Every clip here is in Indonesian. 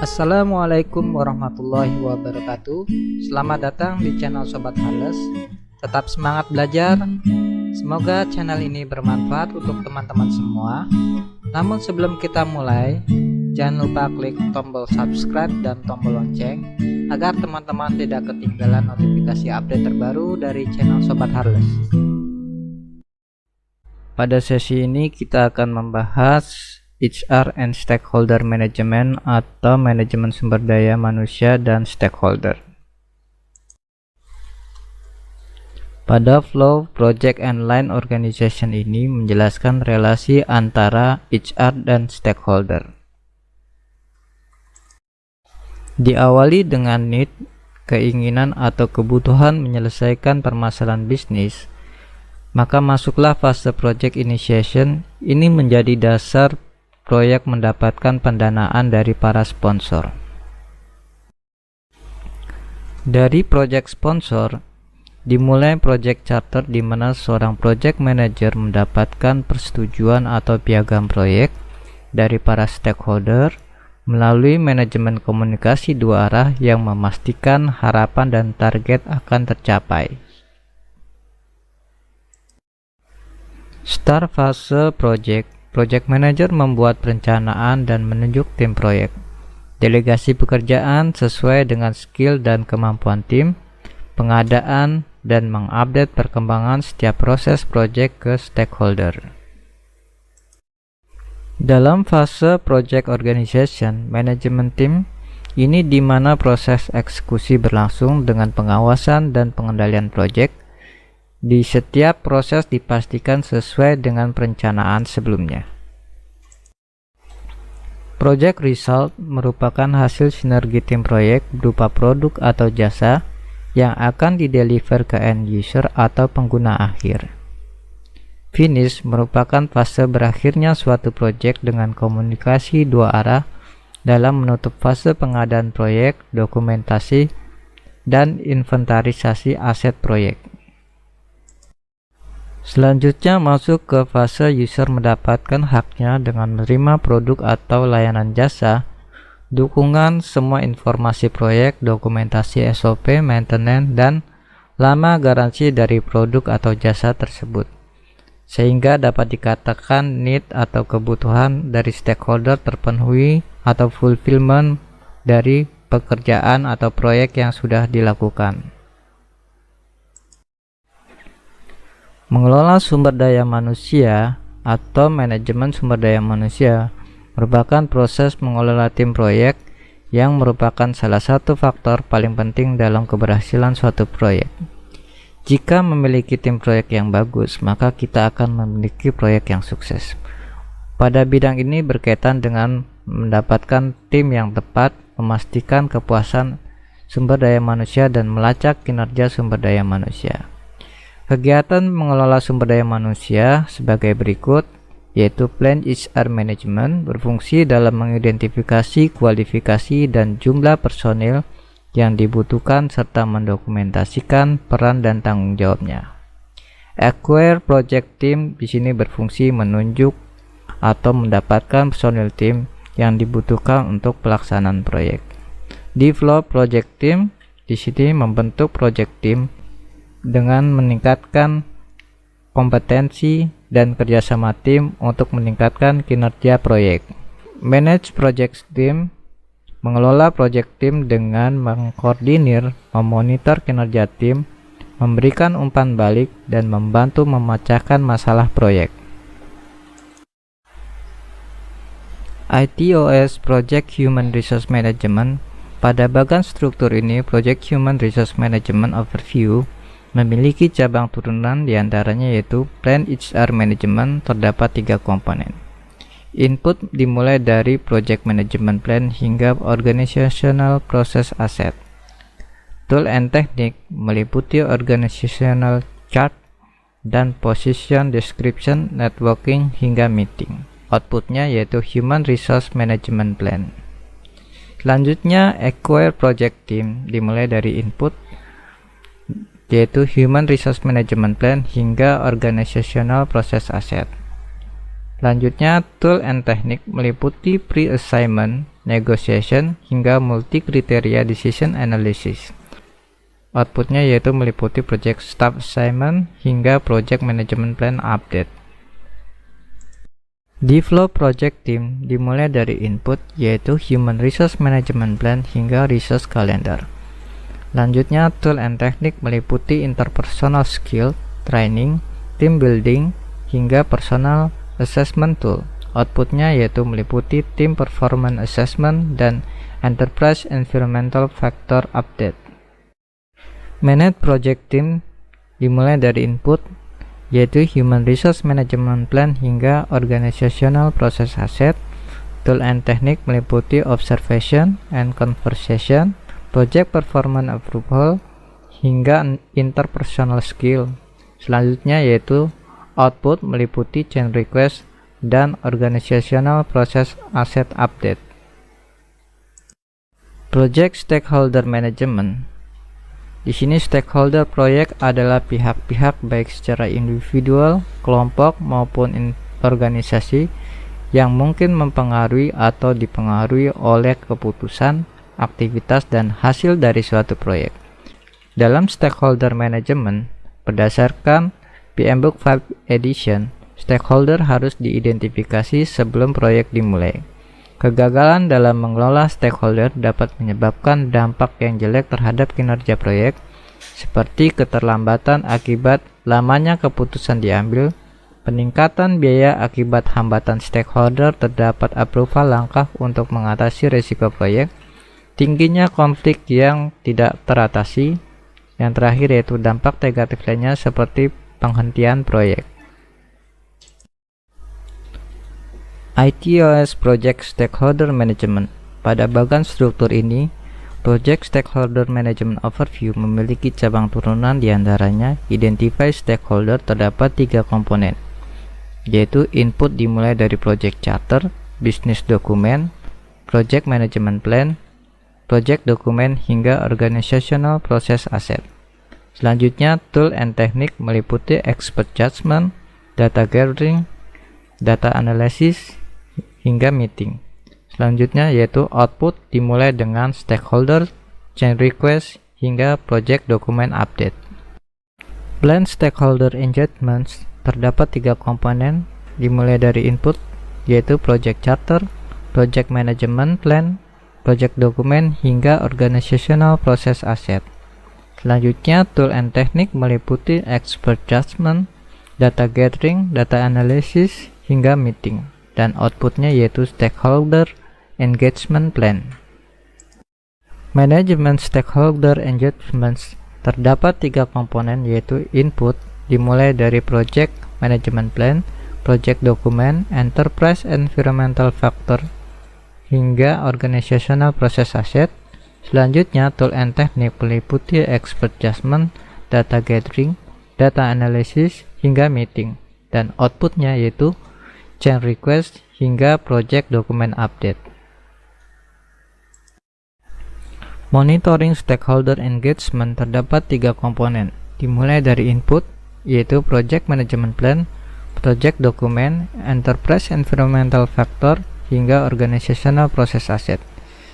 Assalamualaikum warahmatullahi wabarakatuh. Selamat datang di channel Sobat Hales. Tetap semangat belajar. Semoga channel ini bermanfaat untuk teman-teman semua. Namun sebelum kita mulai, jangan lupa klik tombol subscribe dan tombol lonceng agar teman-teman tidak ketinggalan notifikasi update terbaru dari channel Sobat Hales. Pada sesi ini kita akan membahas HR and Stakeholder Management atau manajemen sumber daya manusia dan stakeholder. Pada flow Project and Line Organization ini menjelaskan relasi antara HR dan stakeholder. Diawali dengan need, keinginan atau kebutuhan menyelesaikan permasalahan bisnis, maka masuklah fase Project Initiation. Ini menjadi dasar proyek mendapatkan pendanaan dari para sponsor. Dari project sponsor, dimulai project charter di mana seorang project manager mendapatkan persetujuan atau piagam proyek dari para stakeholder melalui manajemen komunikasi dua arah yang memastikan harapan dan target akan tercapai. Start fase Project Manager membuat perencanaan dan menunjuk tim proyek, delegasi pekerjaan sesuai dengan skill dan kemampuan tim, pengadaan, dan mengupdate perkembangan setiap proses proyek ke stakeholder. Dalam fase Project Organization, Management Team ini di mana proses eksekusi berlangsung dengan pengawasan dan pengendalian proyek. Di setiap proses dipastikan sesuai dengan perencanaan sebelumnya. Project Result merupakan hasil sinergi tim proyek berupa produk atau jasa yang akan dideliver ke end user atau pengguna akhir. Finish merupakan fase berakhirnya suatu proyek dengan komunikasi dua arah dalam menutup fase pengadaan proyek, dokumentasi, dan inventarisasi aset proyek. Selanjutnya masuk ke fase user mendapatkan haknya dengan menerima produk atau layanan jasa, dukungan semua informasi proyek, dokumentasi SOP, maintenance, dan lama garansi dari produk atau jasa tersebut. Sehingga dapat dikatakan need atau kebutuhan dari stakeholder terpenuhi atau fulfillment dari pekerjaan atau proyek yang sudah dilakukan. Mengelola sumber daya manusia atau manajemen sumber daya manusia merupakan proses mengelola tim proyek yang merupakan salah satu faktor paling penting dalam keberhasilan suatu proyek. Jika memiliki tim proyek yang bagus, maka kita akan memiliki proyek yang sukses. Pada bidang ini berkaitan dengan mendapatkan tim yang tepat, memastikan kepuasan sumber daya manusia, dan melacak kinerja sumber daya manusia. Kegiatan mengelola sumber daya manusia sebagai berikut, yaitu Plan HR Management berfungsi dalam mengidentifikasi kualifikasi dan jumlah personil yang dibutuhkan serta mendokumentasikan peran dan tanggung jawabnya. Acquire Project Team di sini berfungsi menunjuk atau mendapatkan personil tim yang dibutuhkan untuk pelaksanaan proyek. Develop Project Team di sini membentuk project team dengan meningkatkan kompetensi dan kerjasama tim untuk meningkatkan kinerja proyek. Manage Project Team mengelola project team dengan mengkoordinir, memonitor kinerja tim, memberikan umpan balik, dan membantu memecahkan masalah proyek. ITOS Project Human Resource Management. Pada bagian struktur ini, Project Human Resource Management Overview memiliki cabang turunan diantaranya yaitu Plan HR Management. Terdapat 3 komponen. Input dimulai dari Project Management Plan hingga Organizational Process Asset. Tool and Technique meliputi Organizational Chart dan Position Description, Networking, hingga Meeting. Outputnya yaitu Human Resource Management Plan. Selanjutnya Acquire Project Team dimulai dari input yaitu Human Resource Management Plan hingga Organizational Process Asset. Selanjutnya, tool and teknik meliputi pre-assignment, negotiation, hingga multi-kriteria decision analysis. Outputnya yaitu meliputi project staff assignment hingga project management plan update. Di flow project team dimulai dari input yaitu human resource management plan hingga resource calendar. Lanjutnya tool and teknik meliputi interpersonal skill, training, team building, hingga personal assessment tool. Outputnya yaitu meliputi team performance assessment dan enterprise environmental factor update. Manage project team dimulai dari input yaitu human resource management plan hingga organizational process asset. Tool and teknik meliputi observation and conversation, project performance approval, hingga interpersonal skill. Selanjutnya yaitu output meliputi change request dan organizational process asset update. Project stakeholder management. Di sini stakeholder proyek adalah pihak-pihak baik secara individual, kelompok maupun organisasi yang mungkin mempengaruhi atau dipengaruhi oleh keputusan, aktivitas, dan hasil dari suatu proyek. Dalam stakeholder management, berdasarkan PMBOK 5 Edition, stakeholder harus diidentifikasi sebelum proyek dimulai. Kegagalan dalam mengelola stakeholder dapat menyebabkan dampak yang jelek terhadap kinerja proyek, seperti keterlambatan akibat lamanya keputusan diambil, peningkatan biaya akibat hambatan stakeholder terdapat approval langkah untuk mengatasi risiko proyek, tingginya konflik yang tidak teratasi, yang terakhir yaitu dampak negatif lainnya seperti penghentian proyek. ITOS Project Stakeholder Management. Pada bagian struktur ini, Project Stakeholder Management Overview memiliki cabang turunan, diantaranya Identify Stakeholder. Terdapat 3 komponen, yaitu input dimulai dari Project Charter, Business Document, Project Management Plan, Project Document, hingga Organizational Process Asset. Selanjutnya, tool and teknik meliputi Expert Judgment, Data Gathering, Data Analysis, hingga meeting. Selanjutnya yaitu output dimulai dengan stakeholder, change request, hingga project document update. Plan stakeholder engagements. Terdapat 3 komponen dimulai dari input yaitu project charter, project management plan, project document, hingga organizational process asset. Selanjutnya tool and teknik meliputi expert judgment, data gathering, data analysis, hingga meeting, dan outputnya yaitu stakeholder engagement plan. Management stakeholder engagements. Terdapat 3 komponen yaitu input dimulai dari project management plan, project document, enterprise environmental factor, hingga organizational process asset. Selanjutnya tool and teknik meliputi expert judgment, data gathering, data analysis, hingga meeting, dan outputnya yaitu change request hingga project document update. Monitoring stakeholder engagement. Terdapat 3 komponen dimulai dari input yaitu project management plan, project document, enterprise environmental factor, hingga organizational process asset.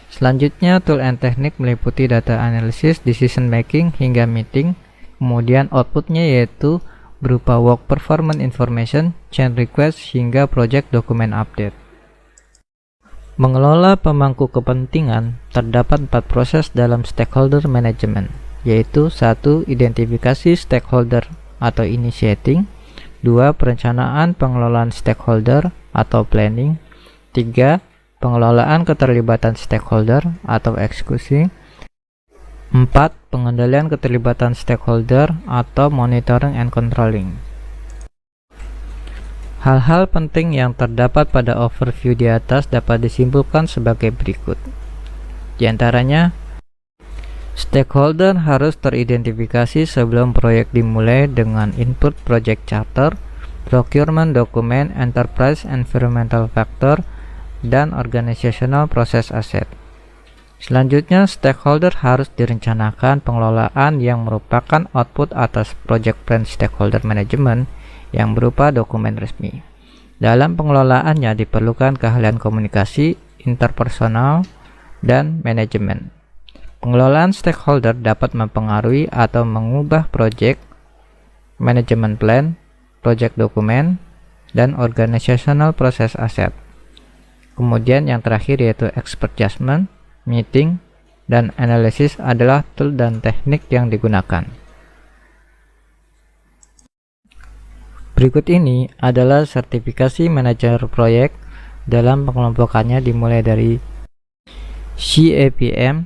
Selanjutnya tool and teknik meliputi data analysis, decision making, hingga meeting. Kemudian outputnya yaitu berupa work performance information, change request, hingga project document update. Mengelola pemangku kepentingan. Terdapat 4 proses dalam stakeholder management, yaitu 1. Identifikasi stakeholder atau initiating, 2. Perencanaan pengelolaan stakeholder atau planning, 3. Pengelolaan keterlibatan stakeholder atau eksekusi, 4. Pengendalian keterlibatan stakeholder atau monitoring and controlling. Hal-hal penting yang terdapat pada overview di atas dapat disimpulkan sebagai berikut. Di antaranya, stakeholder harus teridentifikasi sebelum proyek dimulai dengan input project charter, procurement document, enterprise environmental factor, dan organizational process asset. Selanjutnya, stakeholder harus direncanakan pengelolaan yang merupakan output atas project plan stakeholder management yang berupa dokumen resmi. Dalam pengelolaannya diperlukan keahlian komunikasi, interpersonal, dan manajemen. Pengelolaan stakeholder dapat mempengaruhi atau mengubah project, manajemen plan, project dokumen, dan organizational proses aset. Kemudian yang terakhir yaitu expert judgment, meeting, dan analisis adalah tool dan teknik yang digunakan. Berikut ini adalah sertifikasi manajer proyek dalam pengelompokannya dimulai dari CAPM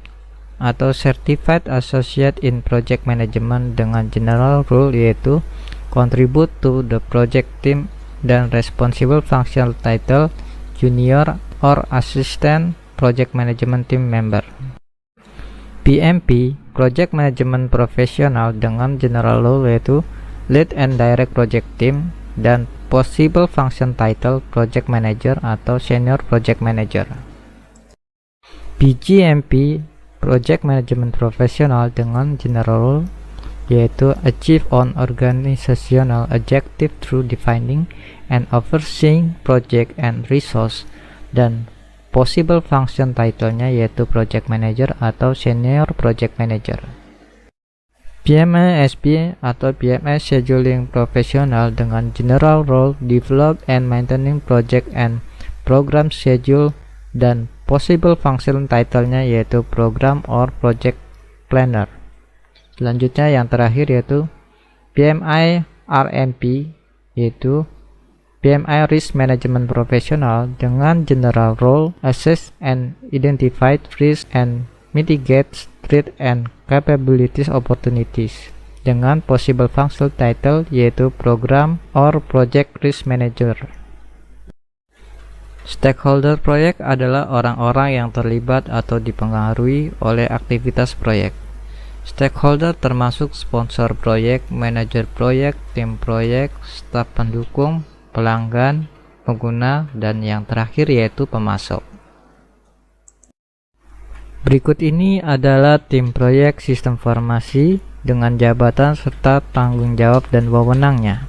atau Certified Associate in Project Management dengan general rule yaitu contribute to the project team dan responsible functional title junior or assistant project management team member. PMP Project Management Professional dengan general rule yaitu lead and direct project team dan possible function title project manager atau senior project manager. PGMP Project Management Professional dengan general rule yaitu achieve on organizational objective through defining and overseeing project and resource, dan possible function title-nya yaitu project manager atau senior project manager. PMSP atau PMS Scheduling Professional dengan general role develop and maintaining project and program schedule, dan possible function title-nya yaitu program or project planner. Selanjutnya yang terakhir yaitu PMI RMP yaitu PMI Risk Management Professional dengan general role assess and identify risk and mitigate threat and capabilities opportunities, dengan possible functional title yaitu program or project risk manager. Stakeholder proyek adalah orang-orang yang terlibat atau dipengaruhi oleh aktivitas proyek. Stakeholder termasuk sponsor proyek, manajer proyek, tim proyek, staf pendukung, pelanggan, pengguna, dan yang terakhir yaitu pemasok. Berikut ini adalah tim proyek sistem informasi dengan jabatan serta tanggung jawab dan wewenangnya.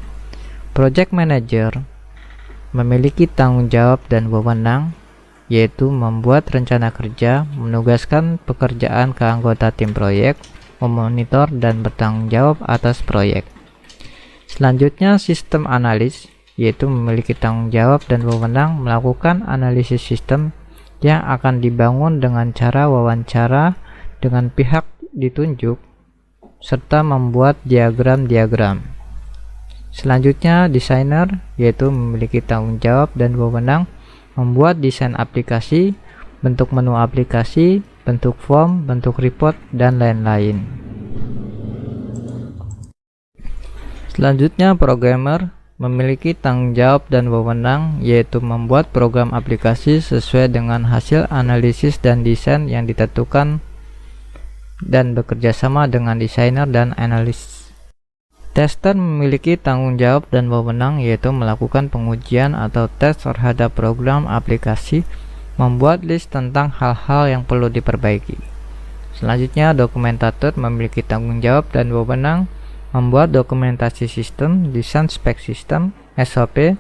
Project Manager memiliki tanggung jawab dan wewenang yaitu membuat rencana kerja, menugaskan pekerjaan ke anggota tim proyek, memonitor dan bertanggung jawab atas proyek. Selanjutnya sistem analis yaitu memiliki tanggung jawab dan wewenang melakukan analisis sistem yang akan dibangun dengan cara wawancara dengan pihak ditunjuk serta membuat diagram-diagram. Selanjutnya desainer yaitu memiliki tanggung jawab dan wewenang membuat desain aplikasi, bentuk menu aplikasi, bentuk form, bentuk report, dan lain-lain. Selanjutnya programmer memiliki tanggung jawab dan wewenang yaitu membuat program aplikasi sesuai dengan hasil analisis dan desain yang ditentukan dan bekerja sama dengan desainer dan analis. Tester memiliki tanggung jawab dan wewenang yaitu melakukan pengujian atau tes terhadap program aplikasi, membuat list tentang hal-hal yang perlu diperbaiki. Selanjutnya dokumentator memiliki tanggung jawab dan wewenang membuat dokumentasi sistem, desain spek sistem, SOP,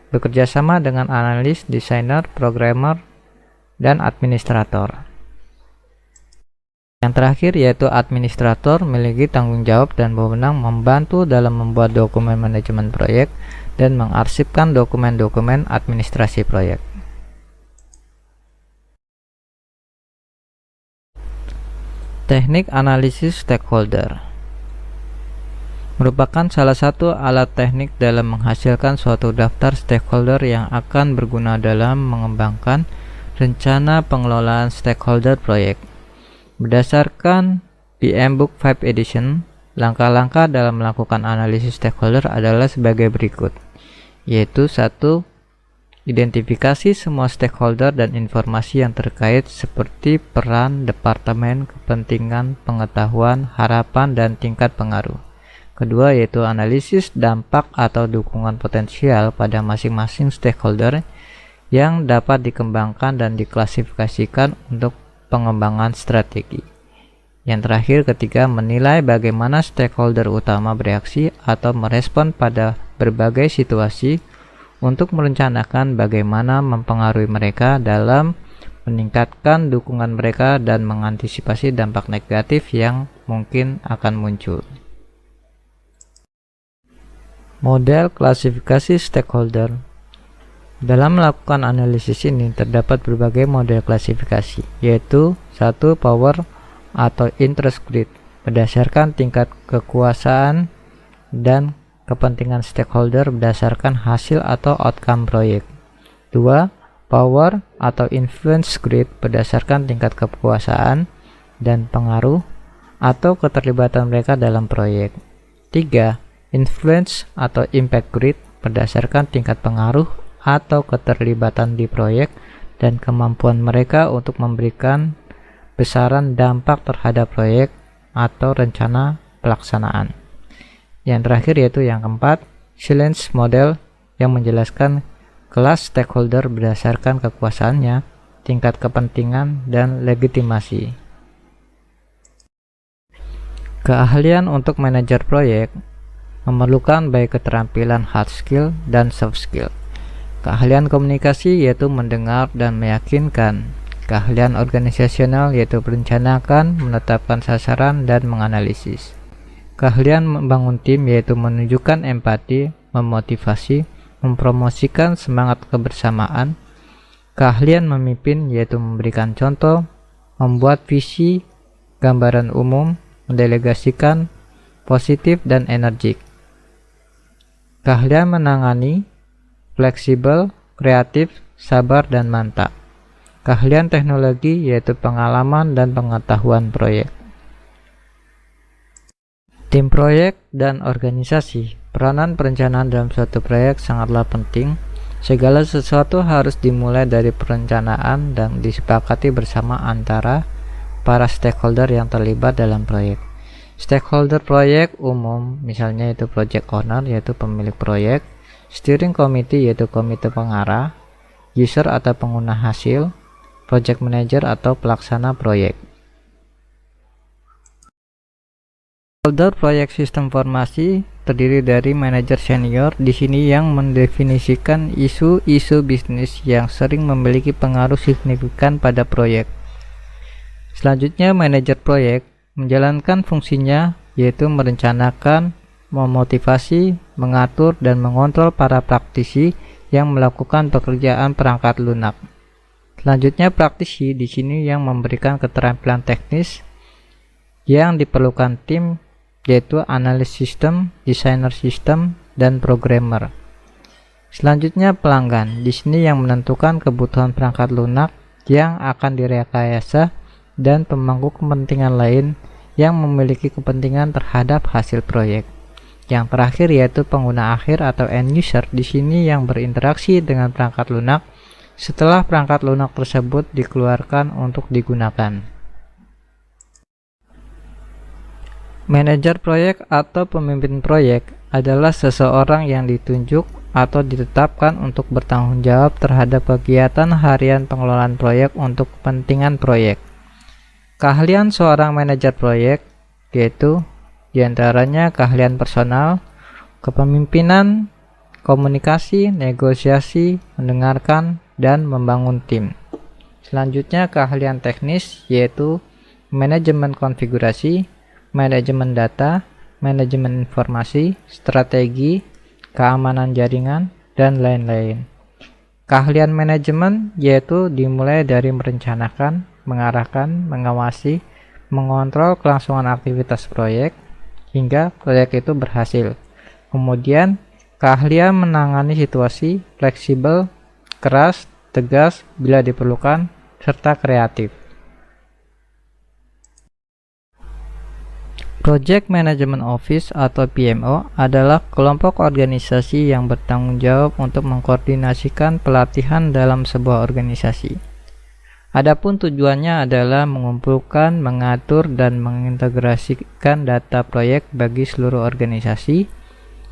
bekerja sama dengan analis, desainer, programmer, dan administrator. Yang terakhir yaitu administrator memiliki tanggung jawab dan wewenang membantu dalam membuat dokumen manajemen proyek dan mengarsipkan dokumen-dokumen administrasi proyek. Teknik analisis stakeholder merupakan salah satu alat teknik dalam menghasilkan suatu daftar stakeholder yang akan berguna dalam mengembangkan rencana pengelolaan stakeholder proyek. Berdasarkan PM Book 5 Edition, langkah-langkah dalam melakukan analisis stakeholder adalah sebagai berikut, yaitu 1. Identifikasi semua stakeholder dan informasi yang terkait seperti peran, departemen, kepentingan, pengetahuan, harapan, dan tingkat pengaruh. Kedua yaitu analisis dampak atau dukungan potensial pada masing-masing stakeholder yang dapat dikembangkan dan diklasifikasikan untuk pengembangan strategi. Yang terakhir ketiga, menilai bagaimana stakeholder utama bereaksi atau merespon pada berbagai situasi untuk merencanakan bagaimana mempengaruhi mereka dalam meningkatkan dukungan mereka, dan mengantisipasi dampak negatif yang mungkin akan muncul. Model klasifikasi stakeholder. Dalam melakukan analisis ini terdapat berbagai model klasifikasi, yaitu 1. Power atau interest grid berdasarkan tingkat kekuasaan dan kepentingan stakeholder berdasarkan hasil atau outcome proyek. 2. Power atau influence grid berdasarkan tingkat kekuasaan dan pengaruh atau keterlibatan mereka dalam proyek. 3. Influence atau impact grid berdasarkan tingkat pengaruh atau keterlibatan di proyek dan kemampuan mereka untuk memberikan besaran dampak terhadap proyek atau rencana pelaksanaan. Yang terakhir yaitu yang keempat, silence model yang menjelaskan kelas stakeholder berdasarkan kekuasaannya, tingkat kepentingan, dan legitimasi. Keahlian untuk manajer proyek memerlukan baik keterampilan hard skill dan soft skill. Keahlian komunikasi yaitu mendengar dan meyakinkan. Keahlian organisasional yaitu merencanakan, menetapkan sasaran, dan menganalisis. Keahlian membangun tim yaitu menunjukkan empati, memotivasi, mempromosikan semangat kebersamaan. Keahlian memimpin yaitu memberikan contoh, membuat visi, gambaran umum, mendelegasikan, positif dan energik. Keahlian menangani, fleksibel, kreatif, sabar, dan mantap. Keahlian teknologi yaitu pengalaman dan pengetahuan proyek. Tim proyek dan organisasi. Peranan perencanaan dalam suatu proyek sangatlah penting. Segala sesuatu harus dimulai dari perencanaan dan disepakati bersama antara para stakeholder yang terlibat dalam proyek. Stakeholder proyek umum misalnya itu project owner yaitu pemilik proyek, steering committee yaitu komite pengarah, user atau pengguna hasil, project manager atau pelaksana proyek. Stakeholder proyek sistem formasi terdiri dari manajer senior di sini yang mendefinisikan isu-isu bisnis yang sering memiliki pengaruh signifikan pada proyek. Selanjutnya manajer proyek menjalankan fungsinya yaitu merencanakan, memotivasi, mengatur, dan mengontrol para praktisi yang melakukan pekerjaan perangkat lunak. Selanjutnya praktisi di sini yang memberikan keterampilan teknis yang diperlukan tim yaitu analis sistem, desainer sistem, dan programmer. Selanjutnya pelanggan di sini yang menentukan kebutuhan perangkat lunak yang akan direkayasa dan pemangku kepentingan lain yang memiliki kepentingan terhadap hasil proyek. Yang terakhir yaitu pengguna akhir atau end user di sini yang berinteraksi dengan perangkat lunak setelah perangkat lunak tersebut dikeluarkan untuk digunakan. Manajer proyek atau pemimpin proyek adalah seseorang yang ditunjuk atau ditetapkan untuk bertanggung jawab terhadap kegiatan harian pengelolaan proyek untuk kepentingan proyek. Keahlian seorang manajer proyek yaitu diantaranya keahlian personal, kepemimpinan, komunikasi, negosiasi, mendengarkan, dan membangun tim. Selanjutnya keahlian teknis yaitu manajemen konfigurasi, manajemen data, manajemen informasi, strategi, keamanan jaringan, dan lain-lain. Keahlian manajemen yaitu dimulai dari merencanakan, mengarahkan, mengawasi, mengontrol kelangsungan aktivitas proyek hingga proyek itu berhasil. Kemudian keahlian menangani situasi, fleksibel, keras, tegas bila diperlukan, serta kreatif. Project Management Office atau PMO adalah kelompok organisasi yang bertanggung jawab untuk mengkoordinasikan pelatihan dalam sebuah organisasi. Adapun tujuannya adalah mengumpulkan, mengatur, dan mengintegrasikan data proyek bagi seluruh organisasi.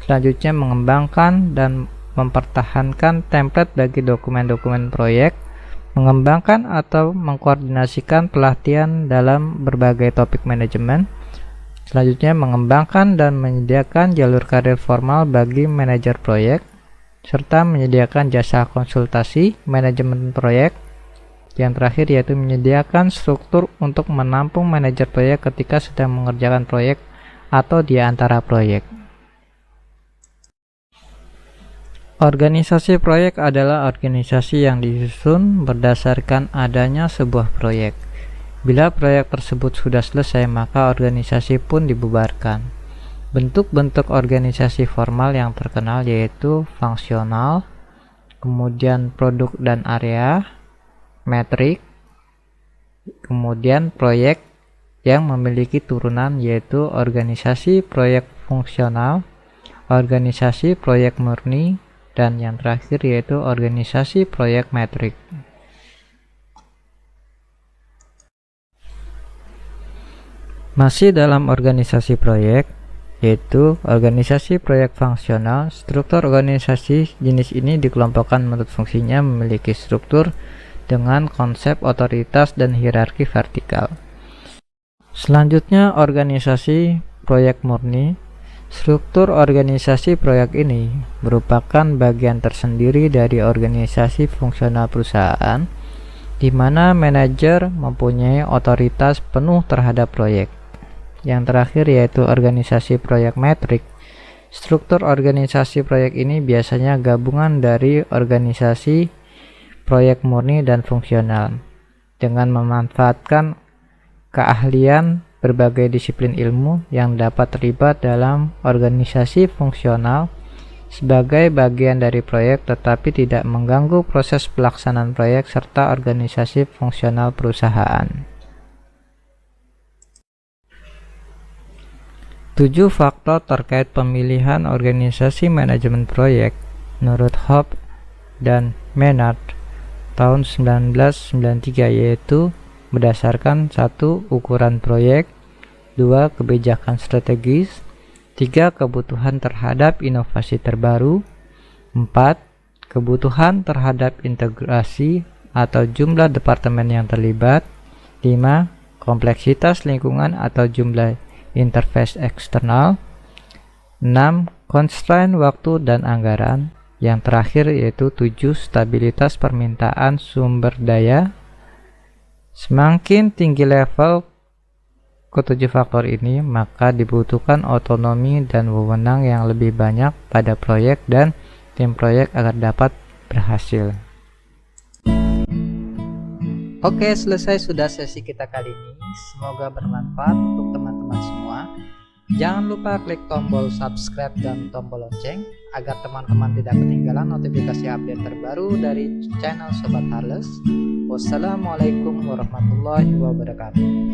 Selanjutnya mengembangkan dan mempertahankan template bagi dokumen-dokumen proyek, mengembangkan atau mengkoordinasikan pelatihan dalam berbagai topik manajemen. Selanjutnya mengembangkan dan menyediakan jalur karir formal bagi manajer proyek, serta menyediakan jasa konsultasi manajemen proyek. Yang terakhir yaitu menyediakan struktur untuk menampung manajer proyek ketika sedang mengerjakan proyek atau di antara proyek. Organisasi proyek adalah organisasi yang disusun berdasarkan adanya sebuah proyek. Bila proyek tersebut sudah selesai, maka organisasi pun dibubarkan. Bentuk-bentuk organisasi formal yang terkenal yaitu fungsional, kemudian produk dan area, metrik, kemudian proyek yang memiliki turunan yaitu organisasi proyek fungsional, organisasi proyek murni, dan yang terakhir yaitu organisasi proyek metrik. Masih dalam organisasi proyek, yaitu organisasi proyek fungsional, struktur organisasi jenis ini dikelompokkan menurut fungsinya memiliki struktur dengan konsep otoritas dan hierarki vertikal. Selanjutnya, organisasi proyek murni. Struktur organisasi proyek ini merupakan bagian tersendiri dari organisasi fungsional perusahaan, di mana manajer mempunyai otoritas penuh terhadap proyek. Yang terakhir yaitu organisasi proyek metrik. Struktur organisasi proyek ini biasanya gabungan dari organisasi proyek murni dan fungsional dengan memanfaatkan keahlian berbagai disiplin ilmu yang dapat terlibat dalam organisasi fungsional sebagai bagian dari proyek tetapi tidak mengganggu proses pelaksanaan proyek serta organisasi fungsional perusahaan. 7 faktor terkait pemilihan organisasi manajemen proyek menurut Hope dan Menard tahun 1993 yaitu berdasarkan 1. Ukuran proyek, 2. Kebijakan strategis, 3. Kebutuhan terhadap inovasi terbaru, 4. Kebutuhan terhadap integrasi atau jumlah departemen yang terlibat, 5. Kompleksitas lingkungan atau jumlah interface eksternal, 6. Constraint waktu dan anggaran. Yang terakhir yaitu 7. Stabilitas permintaan sumber daya. Semakin tinggi level ketujuh faktor ini, maka dibutuhkan otonomi dan wewenang yang lebih banyak pada proyek dan tim proyek agar dapat berhasil. Oke, selesai sudah sesi kita kali ini. Semoga bermanfaat untuk teman-teman semua. Jangan lupa klik tombol subscribe dan tombol lonceng agar teman-teman tidak ketinggalan notifikasi update terbaru dari channel Sobat Harles. Wassalamualaikum warahmatullahi wabarakatuh.